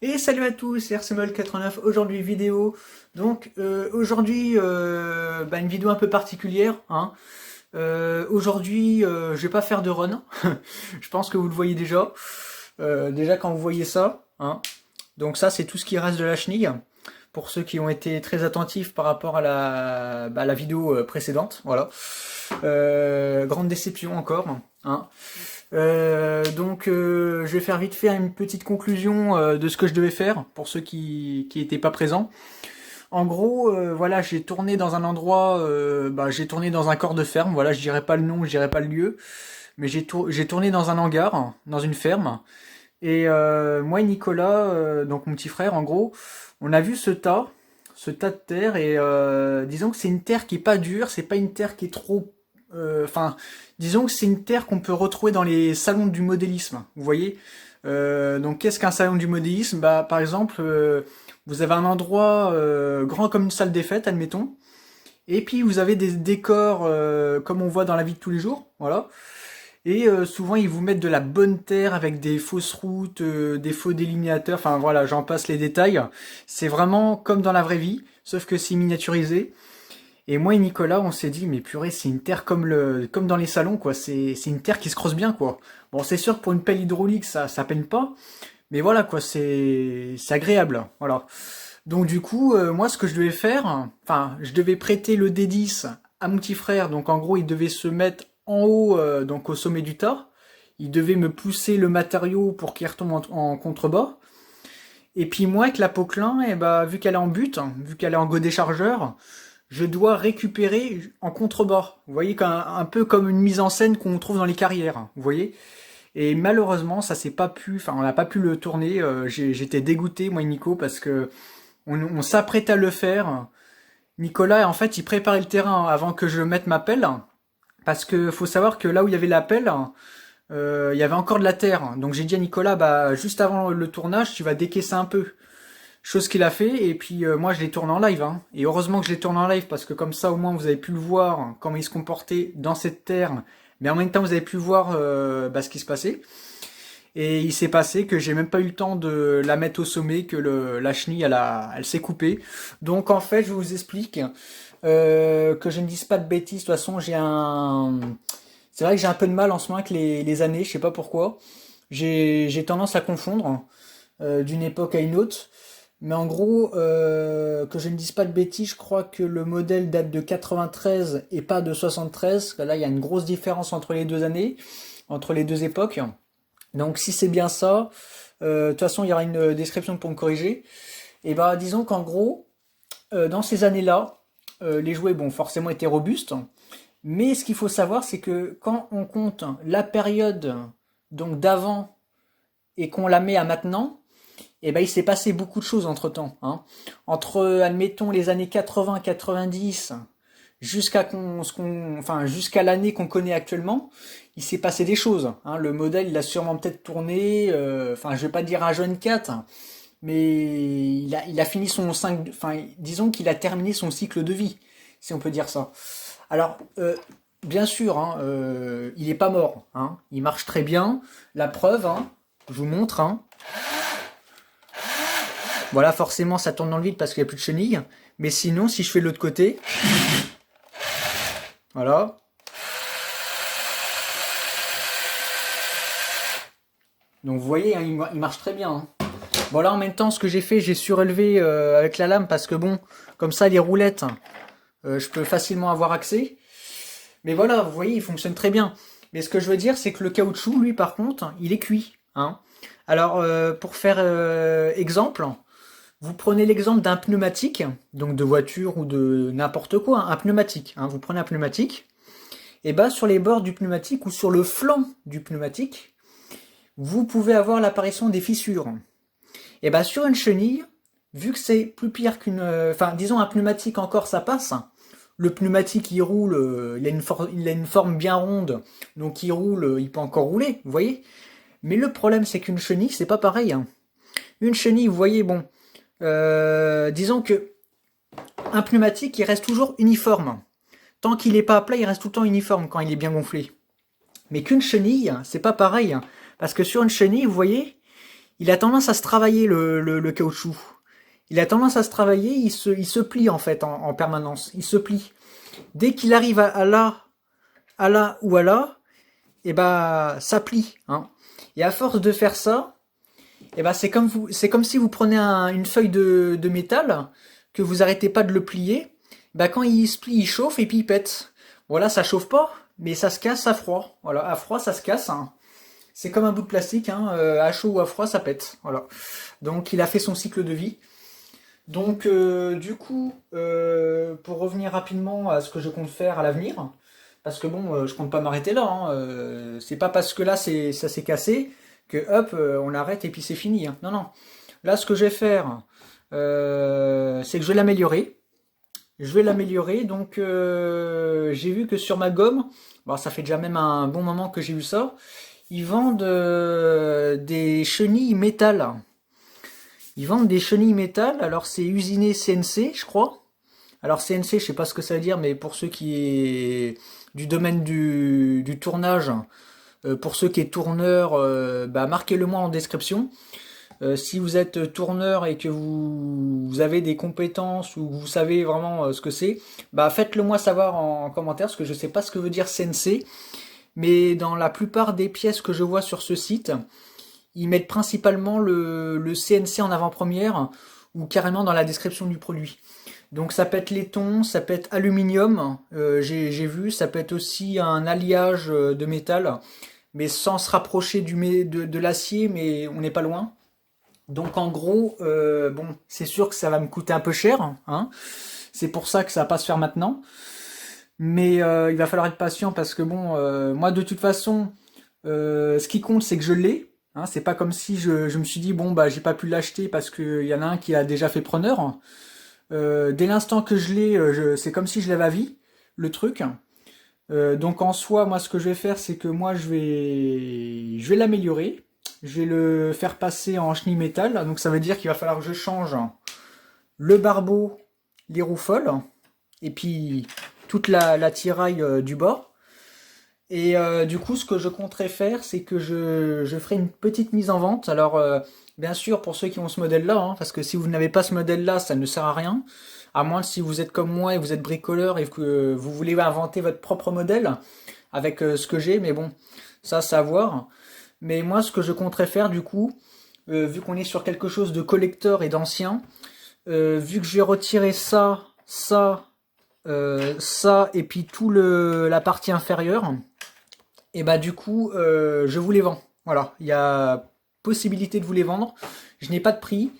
Et salut à tous, c'est RCMOL89, aujourd'hui vidéo. Donc aujourd'hui une vidéo un peu particulière, hein. Aujourd'hui je vais pas faire de run, je pense que vous le voyez déjà. Déjà quand vous voyez ça, hein. Donc ça c'est tout ce qui reste de la chenille, pour ceux qui ont été très attentifs par rapport à la vidéo précédente, voilà. Grande déception encore, hein. Je vais faire vite fait une petite conclusion de ce que je devais faire pour ceux qui étaient pas présents. En gros, voilà, j'ai tourné dans un endroit, j'ai tourné dans un corps de ferme. Voilà, je dirais pas le nom, je dirais pas le lieu, mais j'ai tourné dans un hangar, dans une ferme. Et moi et Nicolas, donc mon petit frère, en gros, on a vu ce tas de terre et disons que c'est une terre qui est pas dure, c'est pas une terre qui est trop enfin, disons que c'est une terre qu'on peut retrouver dans les salons du modélisme. Vous voyez. Donc, qu'est-ce qu'un salon du modélisme? Bah, par exemple, vous avez un endroit grand comme une salle des fêtes, admettons, et puis vous avez des décors comme on voit dans la vie de tous les jours, voilà. Et souvent ils vous mettent de la bonne terre avec des fausses routes, des faux délimiteurs, enfin voilà, j'en passe les détails. C'est vraiment comme dans la vraie vie, sauf que c'est miniaturisé. Et moi et Nicolas, on s'est dit, mais purée, c'est une terre comme dans les salons, quoi. C'est une terre qui se creuse bien, quoi. Bon, c'est sûr que pour une pelle hydraulique, ça peine pas. Mais voilà, quoi, c'est agréable, voilà. Donc du coup, moi, ce que je devais faire, enfin, je devais prêter le D10 à mon petit frère. Donc en gros, il devait se mettre en haut, donc au sommet du tas. Il devait me pousser le matériau pour qu'il retombe en contrebas. Et puis moi, avec la Poquelin, vu qu'elle est en but, vu qu'elle est en godet chargeur, je dois récupérer en contrebas. Vous voyez, un peu comme une mise en scène qu'on trouve dans les carrières. Vous voyez. Et malheureusement, ça s'est pas pu, enfin, on n'a pas pu le tourner. J'étais dégoûté, moi et Nico, parce que on s'apprête à le faire. Nicolas, en fait, il préparait le terrain avant que je mette ma pelle, parce que faut savoir que là où il y avait la pelle, il y avait encore de la terre. Donc j'ai dit à Nicolas, bah, juste avant le tournage, tu vas décaisser un peu. Chose qu'il a fait, et puis moi je les tourne en live, hein. Et heureusement que je les tourne en live, parce que comme ça au moins vous avez pu le voir, comment il se comportait dans cette terre, mais en même temps vous avez pu voir ce qui se passait. Et il s'est passé que j'ai même pas eu le temps de la mettre au sommet, que la chenille elle s'est coupée. Donc en fait je vous explique, que je ne dise pas de bêtises, de toute façon c'est vrai que j'ai un peu de mal en ce moment avec les années, je sais pas pourquoi. J'ai tendance à confondre d'une époque à une autre. Mais en gros, que je ne dise pas de bêtises, je crois que le modèle date de 93 et pas de 73. Là, il y a une grosse différence entre les deux années, entre les deux époques. Donc, si c'est bien ça, de toute façon, il y aura une description pour me corriger. Et bah, disons qu'en gros, dans ces années-là, les jouets, bon, forcément étaient robustes. Mais ce qu'il faut savoir, c'est que quand on compte la période donc d'avant et qu'on la met à maintenant, et ben il s'est passé beaucoup de choses entre temps, hein. Entre, admettons, les années 80-90 jusqu'à l'année qu'on connaît actuellement, il s'est passé des choses, hein. Le modèle, il a sûrement peut-être tourné, je vais pas dire un jeune 4, mais il a fini son 5, disons qu'il a terminé son cycle de vie, si on peut dire ça. Alors, bien sûr, hein, il est pas mort, hein. Il marche très bien. La preuve, hein, je vous montre, hein. Voilà, forcément, ça tourne dans le vide parce qu'il n'y a plus de chenilles. Mais sinon, si je fais de l'autre côté, voilà. Donc vous voyez, hein, il marche très bien, hein. Bon là, en même temps, ce que j'ai fait, j'ai surélevé avec la lame parce que bon, comme ça, les roulettes, je peux facilement avoir accès. Mais voilà, vous voyez, il fonctionne très bien. Mais ce que je veux dire, c'est que le caoutchouc, lui, par contre, il est cuit, hein. Alors, pour faire exemple, vous prenez l'exemple d'un pneumatique, donc de voiture ou de n'importe quoi, hein, un pneumatique, hein, vous prenez un pneumatique, et bah sur les bords du pneumatique ou sur le flanc du pneumatique, vous pouvez avoir l'apparition des fissures. Et bah sur une chenille, vu que c'est plus pire disons un pneumatique encore ça passe, le pneumatique il roule, il a une forme bien ronde, donc il roule, il peut encore rouler, vous voyez. Mais le problème c'est qu'une chenille c'est pas pareil, hein. Une chenille, vous voyez, bon, disons que un pneumatique, il reste toujours uniforme. Tant qu'il n'est pas à plat, il reste tout le temps uniforme quand il est bien gonflé. Mais qu'une chenille, c'est pas pareil. Parce que sur une chenille, vous voyez, il a tendance à se travailler le caoutchouc. Il a tendance à se travailler, il se plie en fait en permanence. Il se plie. Dès qu'il arrive à là ou à là, et bah ça plie. Hein. Et à force de faire ça, et bah c'est comme si vous prenez une feuille de métal que vous arrêtez pas de le plier. Bah quand il se plie, il chauffe et puis il pète. Voilà, ça chauffe pas, mais ça se casse à froid. Voilà, à froid ça se casse. Hein. C'est comme un bout de plastique, hein, à chaud ou à froid ça pète. Voilà. Donc il a fait son cycle de vie. Donc du coup, pour revenir rapidement à ce que je compte faire à l'avenir, parce que bon, je compte pas m'arrêter là. Hein, c'est pas parce que là ça s'est cassé que hop, on l'arrête et puis c'est fini. Hein. Non, non. Là, ce que je vais faire, c'est que je vais l'améliorer. Je vais l'améliorer. Donc j'ai vu que sur ma gomme, bon, ça fait déjà même un bon moment que j'ai vu ça. Ils vendent des chenilles métal. Ils vendent des chenilles métal, alors c'est usiné CNC, je crois. Alors CNC, je sais pas ce que ça veut dire, mais pour ceux qui est du domaine du tournage, pour ceux qui est tourneur, bah marquez-le moi en description. Si vous êtes tourneur et que vous avez des compétences ou vous savez vraiment ce que c'est, bah faites-le moi savoir en commentaire, parce que je sais pas ce que veut dire CNC. Mais dans la plupart des pièces que je vois sur ce site, ils mettent principalement le CNC en avant-première ou carrément dans la description du produit. Donc ça peut être laiton, ça peut être aluminium, j'ai vu, ça peut être aussi un alliage de métal, mais sans se rapprocher de l'acier, mais on n'est pas loin. Donc en gros, bon, c'est sûr que ça va me coûter un peu cher, hein. C'est pour ça que ça va pas se faire maintenant. Mais il va falloir être patient parce que bon, moi de toute façon, ce qui compte c'est que je l'ai. Hein, c'est pas comme si je me suis dit bon bah j'ai pas pu l'acheter parce qu'il y en a un qui a déjà fait preneur. Dès l'instant que je l'ai, c'est comme si je l'avais à vie, le truc. Donc en soi, moi ce que je vais faire, c'est que moi je vais l'améliorer. Je vais le faire passer en chenille métal. Donc ça veut dire qu'il va falloir que je change le barbeau, les roues folles, et puis toute la tiraille du bord. Et du coup, ce que je compterais faire, c'est que je ferai une petite mise en vente. Alors, bien sûr, pour ceux qui ont ce modèle-là, hein, parce que si vous n'avez pas ce modèle-là, ça ne sert à rien. À moins si vous êtes comme moi et vous êtes bricoleur et que vous voulez inventer votre propre modèle avec ce que j'ai. Mais bon, ça, c'est à voir. Mais moi, ce que je compterais faire, du coup, vu qu'on est sur quelque chose de collector et d'ancien, vu que je vais retirer ça, et puis la partie inférieure, et bah du coup, je vous les vends. Voilà, il y a possibilité de vous les vendre. Je n'ai pas de prix,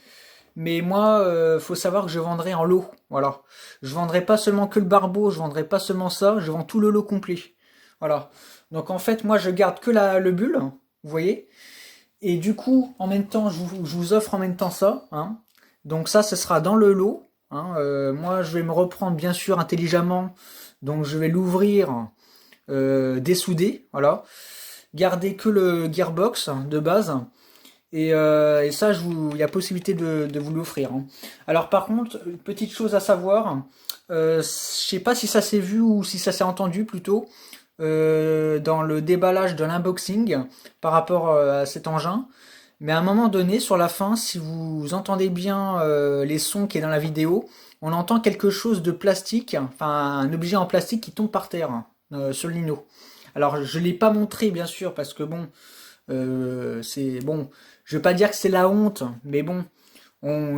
mais moi, faut savoir que je vendrai en lot. Voilà, je vendrai pas seulement que le barbeau, je vendrai pas seulement ça, je vends tout le lot complet. Voilà. Donc en fait, moi, je garde que le bulle, vous voyez. Et du coup, en même temps, je vous offre en même temps ça. Hein. Donc ça, ce sera dans le lot. Hein. Moi, je vais me reprendre bien sûr intelligemment. Donc je vais l'ouvrir, dessouder, voilà. Garder que le gearbox de base. Et ça, il y a possibilité de vous l'offrir. Hein. Alors par contre, petite chose à savoir, je sais pas si ça s'est vu ou si ça s'est entendu plutôt dans le déballage de l'unboxing par rapport à cet engin. Mais à un moment donné, sur la fin, si vous entendez bien les sons qui est dans la vidéo, on entend quelque chose de plastique, enfin un objet en plastique qui tombe par terre sur le lino. Alors je l'ai pas montré bien sûr parce que bon, c'est bon, je veux pas dire que c'est la honte, mais bon,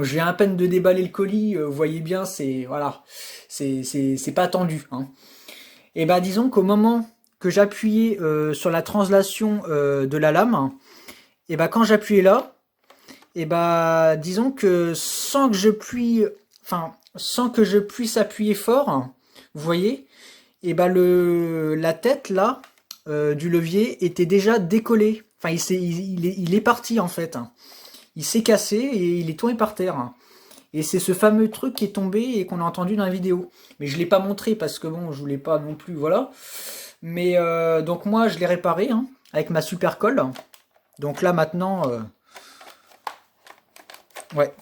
j'ai à peine de déballer le colis, vous voyez bien, c'est voilà, c'est pas attendu. Hein. Et ben disons qu'au moment que j'appuyais sur la translation de la lame, et ben quand j'appuyais là, et ben disons que sans que je puisse appuyer fort, vous voyez, et ben la tête là du levier était déjà décollée. Enfin il est parti en fait. Il s'est cassé et il est tombé par terre. Et c'est ce fameux truc qui est tombé et qu'on a entendu dans la vidéo. Mais je l'ai pas montré parce que bon, je voulais pas non plus, voilà. Mais donc moi, je l'ai réparé hein, avec ma super colle. Donc là maintenant, ouais.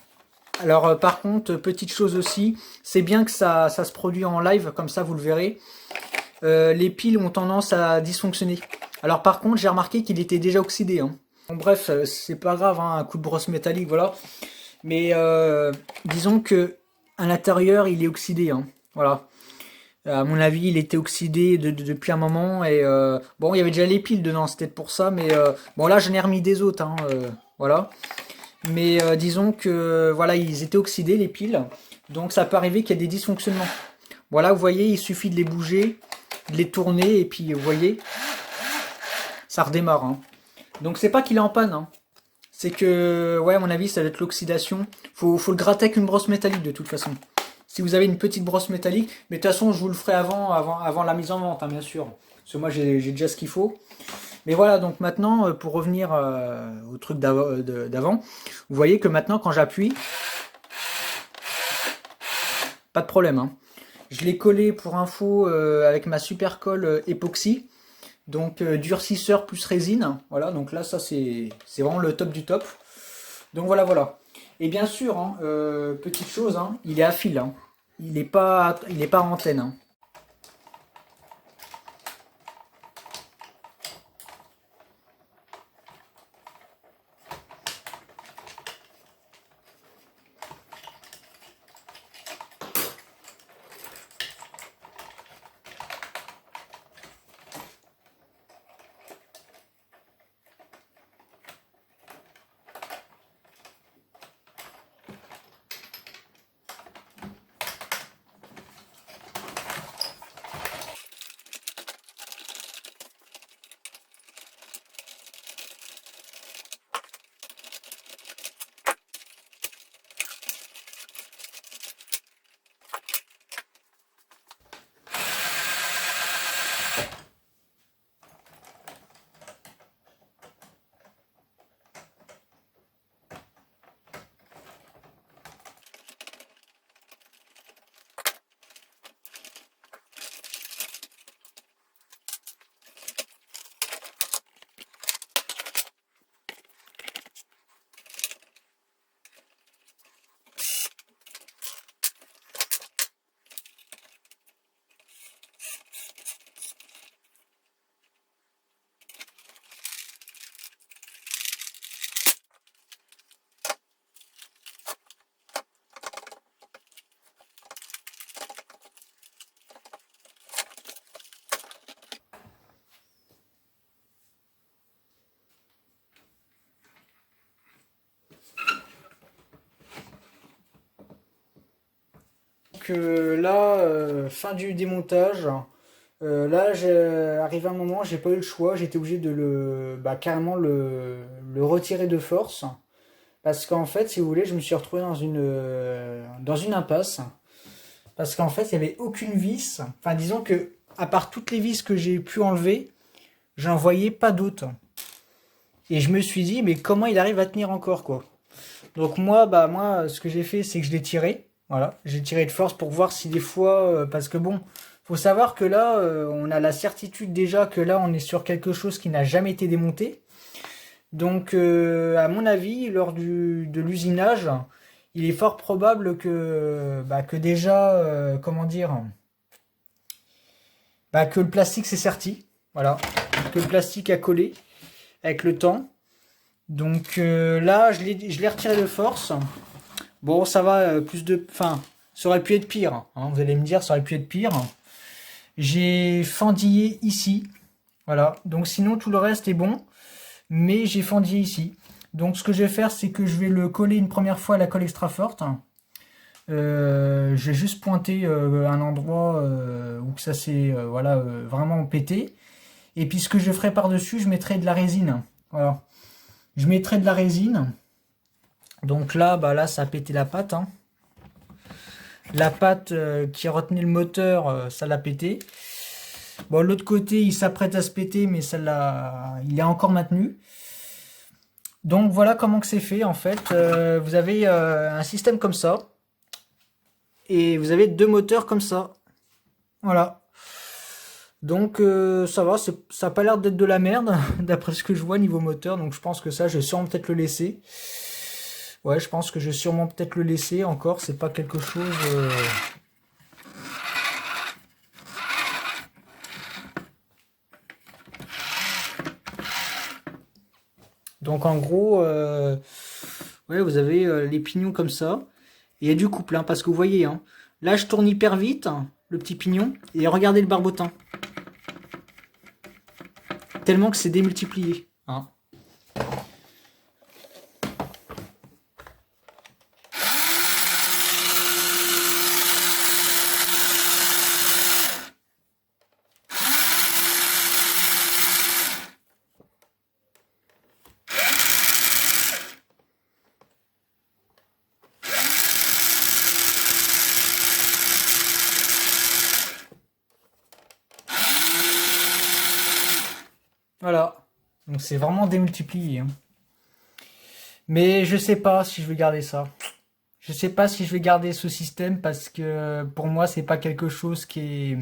Alors par contre, petite chose aussi, c'est bien que ça se produit en live, comme ça vous le verrez. Les piles ont tendance à dysfonctionner. Alors par contre, j'ai remarqué qu'il était déjà oxydé. Hein. Bon, bref, c'est pas grave, hein, un coup de brosse métallique, voilà. Mais disons que à l'intérieur, il est oxydé, hein. Voilà. À mon avis, il était oxydé depuis un moment et bon, il y avait déjà les piles dedans, c'était pour ça. Mais bon, là, j'en ai remis des autres, hein, voilà. Mais disons que voilà, ils étaient oxydés les piles, donc ça peut arriver qu'il y ait des dysfonctionnements. Voilà, vous voyez, il suffit de les bouger, de les tourner et puis vous voyez, ça redémarre, hein. Donc c'est pas qu'il est en panne, hein. C'est que, ouais, à mon avis, ça doit être l'oxydation. Faut le gratter avec une brosse métallique de toute façon. Si vous avez une petite brosse métallique, mais de toute façon, je vous le ferai avant la mise en vente, hein, bien sûr. Parce que moi, j'ai déjà ce qu'il faut. Mais voilà, donc maintenant, pour revenir au truc d'avant, vous voyez que maintenant, quand j'appuie, pas de problème, hein. Je l'ai collé pour info avec ma super colle époxy. Donc durcisseur plus résine. Voilà, donc là, ça, c'est vraiment le top du top. Donc voilà, voilà. Et bien sûr, hein, petite chose, hein, il est à fil, hein. Il est pas en antenne, hein. Donc là, fin du démontage. Là, arrivé un moment, j'ai pas eu le choix. J'étais obligé de carrément le retirer de force. Parce qu'en fait, si vous voulez, je me suis retrouvé dans une impasse. Parce qu'en fait, il n'y avait aucune vis. Enfin, disons que, à part toutes les vis que j'ai pu enlever, j'en voyais pas d'autres. Et je me suis dit, mais comment il arrive à tenir encore, quoi. Donc moi, ce que j'ai fait, c'est que je l'ai tiré. Voilà, j'ai tiré de force pour voir si des fois, parce que bon, faut savoir que là, on a la certitude déjà que là, on est sur quelque chose qui n'a jamais été démonté. Donc, à mon avis, lors de l'usinage, il est fort probable que déjà, comment dire, que le plastique s'est serti. Voilà, que le plastique a collé avec le temps. Donc là, je l'ai retiré de force. Bon, ça va, enfin, ça aurait pu être pire, hein, vous allez me dire, ça aurait pu être pire. J'ai fendillé ici. Voilà. Donc sinon, tout le reste est bon. Mais j'ai fendillé ici. Donc ce que je vais faire, c'est que je vais le coller une première fois à la colle extra forte. Je vais juste pointer un endroit où ça s'est voilà, vraiment pété. Et puis ce que je ferai par-dessus, je mettrai de la résine. Voilà. Je mettrai de la résine. Donc là, là, ça a pété la pâte, hein. La pâte qui retenait le moteur, ça l'a pété. Bon, l'autre côté, il s'apprête à se péter, mais il est encore maintenu. Donc voilà comment que c'est fait en fait. Vous avez un système comme ça. Et vous avez deux moteurs comme ça. Voilà. Donc ça va, ça n'a pas l'air d'être de la merde, d'après ce que je vois niveau moteur. Donc je pense que ça, je vais sûrement peut-être le laisser. Ouais, je pense que je vais sûrement peut-être le laisser encore. C'est pas quelque chose... Donc en gros, ouais, vous avez les pignons comme ça. Et il y a du couple, hein, parce que vous voyez, hein, là je tourne hyper vite, hein, le petit pignon, et regardez le barbotin. Tellement que c'est démultiplié. Hein. Voilà. Donc c'est vraiment démultiplié. Hein. Mais je sais pas si je vais garder ça. Je sais pas si je vais garder ce système parce que pour moi c'est pas quelque chose qui est.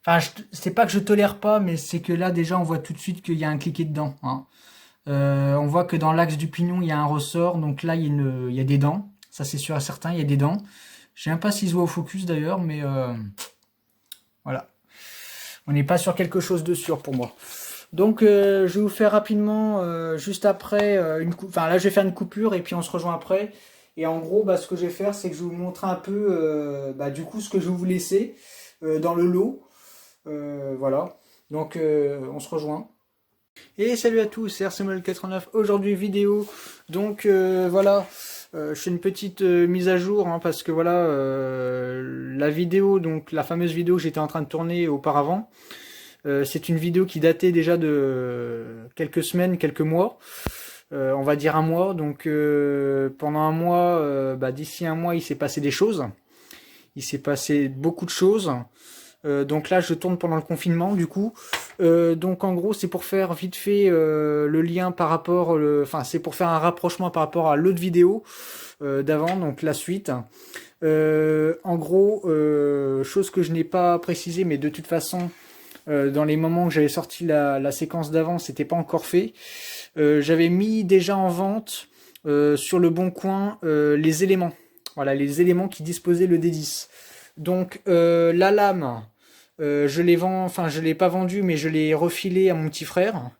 Enfin, c'est pas que je tolère pas, mais c'est que là déjà on voit tout de suite qu'il y a un cliquet dedans. Hein. On voit que dans l'axe du pignon il y a un ressort, donc là il y a des dents. Ça c'est sûr et certain, il y a des dents. Je sais même pas s'il se voit au focus d'ailleurs, mais voilà. On n'est pas sur quelque chose de sûr pour moi. Donc je vais vous faire rapidement, juste après, enfin là je vais faire une coupure et puis on se rejoint après. Et en gros, bah, ce que je vais faire, c'est que je vais vous montrer un peu bah, du coup ce que je vais vous laisser dans le lot. Voilà. Donc on se rejoint. Et salut à tous, c'est RCML89. Aujourd'hui vidéo. Donc voilà. Je fais une petite mise à jour hein, parce que voilà la vidéo, donc la fameuse vidéo que j'étais en train de tourner auparavant, c'est une vidéo qui datait déjà de quelques semaines, quelques mois, on va dire un mois. Donc pendant un mois, bah, d'ici un mois, il s'est passé des choses. Il s'est passé beaucoup de choses. Donc là, je tourne pendant le confinement, du coup. Donc en gros, c'est pour faire vite fait le lien par rapport, enfin c'est pour faire un rapprochement par rapport à l'autre vidéo d'avant, donc la suite. En gros, chose que je n'ai pas précisé, mais de toute façon, dans les moments où j'avais sorti la séquence d'avant, c'était pas encore fait. J'avais mis déjà en vente sur le bon coin les éléments. Voilà, les éléments qui disposaient le D10. Donc la lame, je l'ai enfin je l'ai pas vendu, mais je l'ai refilé à mon petit frère.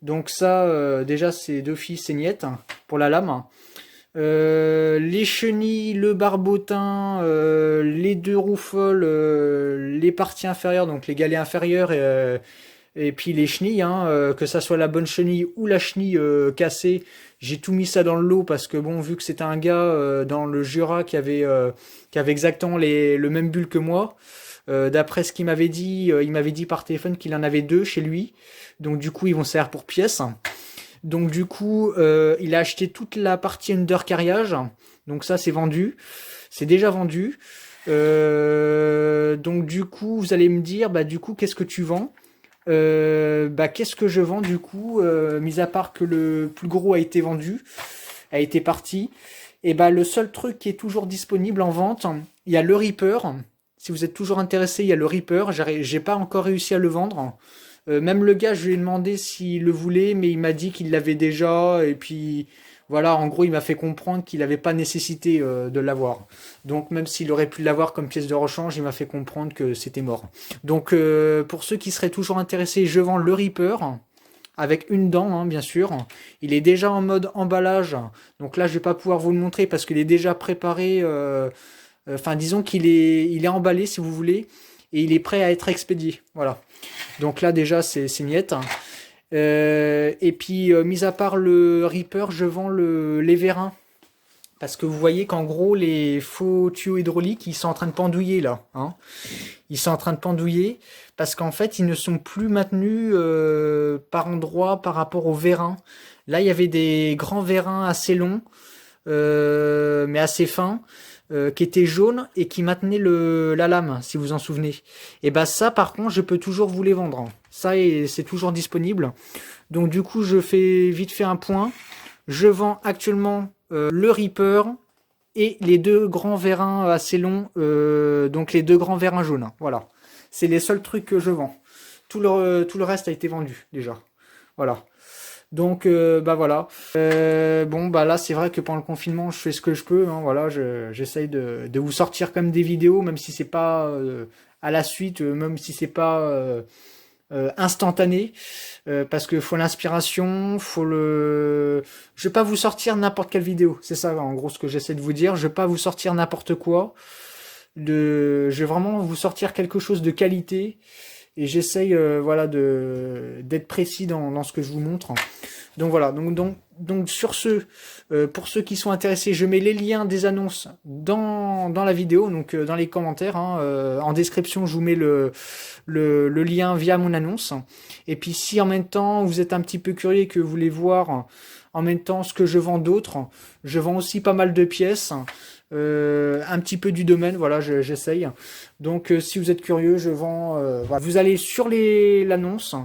Donc ça, déjà c'est d'office c'est niette pour la lame. Les chenilles, le barbotin, les deux rouffles, les parties inférieures, donc les galets inférieurs et puis les chenilles, hein, que ça soit la bonne chenille ou la chenille cassée, j'ai tout mis ça dans le lot parce que bon, vu que c'était un gars dans le Jura qui avait exactement le même bulle que moi, d'après ce qu'il m'avait dit, il m'avait dit par téléphone qu'il en avait deux chez lui, donc du coup ils vont servir pour pièces. Donc du coup, il a acheté toute la partie under carriage, donc ça c'est vendu, c'est déjà vendu. Donc du coup, vous allez me dire, bah du coup, qu'est-ce que tu vends? Bah qu'est-ce que je vends du coup, mis à part que le plus gros a été vendu, a été parti, et bah le seul truc qui est toujours disponible en vente, il y a le Reaper. Si vous êtes toujours intéressé, il y a le Reaper. J'ai pas encore réussi à le vendre. Même le gars, je lui ai demandé s'il le voulait, mais il m'a dit qu'il l'avait déjà. Et puis voilà, en gros, il m'a fait comprendre qu'il n'avait pas nécessité de l'avoir. Donc même s'il aurait pu l'avoir comme pièce de rechange, il m'a fait comprendre que c'était mort. Donc pour ceux qui seraient toujours intéressés, je vends le Reaper avec une dent, hein, bien sûr. Il est déjà en mode emballage. Donc là, je vais pas pouvoir vous le montrer parce qu'il est déjà préparé. Enfin, disons il est emballé, si vous voulez, et il est prêt à être expédié. Voilà. Donc là, déjà, c'est niette. Et puis, mis à part le Reaper, je vends les vérins. Parce que vous voyez qu'en gros, les faux tuyaux hydrauliques, ils sont en train de pendouiller là. Hein. Ils sont en train de pendouiller parce qu'en fait, ils ne sont plus maintenus par endroit par rapport aux vérins. Là, il y avait des grands vérins assez longs, mais assez fins, qui étaient jaunes et qui maintenaient la lame, si vous en souvenez. Et bah ça, par contre, je peux toujours vous les vendre. Hein. Ça, c'est toujours disponible. Donc du coup, je fais vite fait un point. Je vends actuellement le Reaper et les deux grands vérins assez longs, donc les deux grands vérins jaunes. Voilà. C'est les seuls trucs que je vends. Tout le reste a été vendu déjà. Voilà. Donc bah voilà. Bon bah là c'est vrai que pendant le confinement je fais ce que je peux. Hein, voilà, j'essaye de vous sortir comme des vidéos, même si c'est pas à la suite, même si c'est pas instantané, parce que faut l'inspiration, faut le. Je vais pas vous sortir n'importe quelle vidéo, c'est ça en gros ce que j'essaie de vous dire. Je vais pas vous sortir n'importe quoi. Je vais vraiment vous sortir quelque chose de qualité et j'essaye voilà d'être précis dans ce que je vous montre. Donc voilà, donc sur ce, pour ceux qui sont intéressés, je mets les liens des annonces dans la vidéo, donc dans les commentaires, hein, en description, je vous mets le lien via mon annonce. Et puis si en même temps vous êtes un petit peu curieux et que vous voulez voir en même temps ce que je vends d'autre, je vends aussi pas mal de pièces, un petit peu du domaine, voilà, j'essaye. Donc si vous êtes curieux, je vends, voilà. Vous allez sur l'annonce.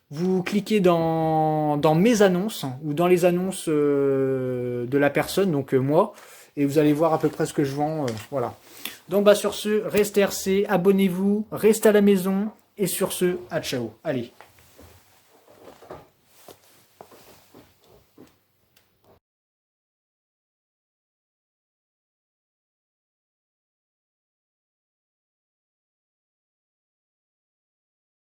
Vous cliquez dans mes annonces ou dans les annonces de la personne, donc moi, et vous allez voir à peu près ce que je vends. Voilà. Donc bah sur ce, restez RC, abonnez-vous, restez à la maison, et sur ce, à ciao. Allez.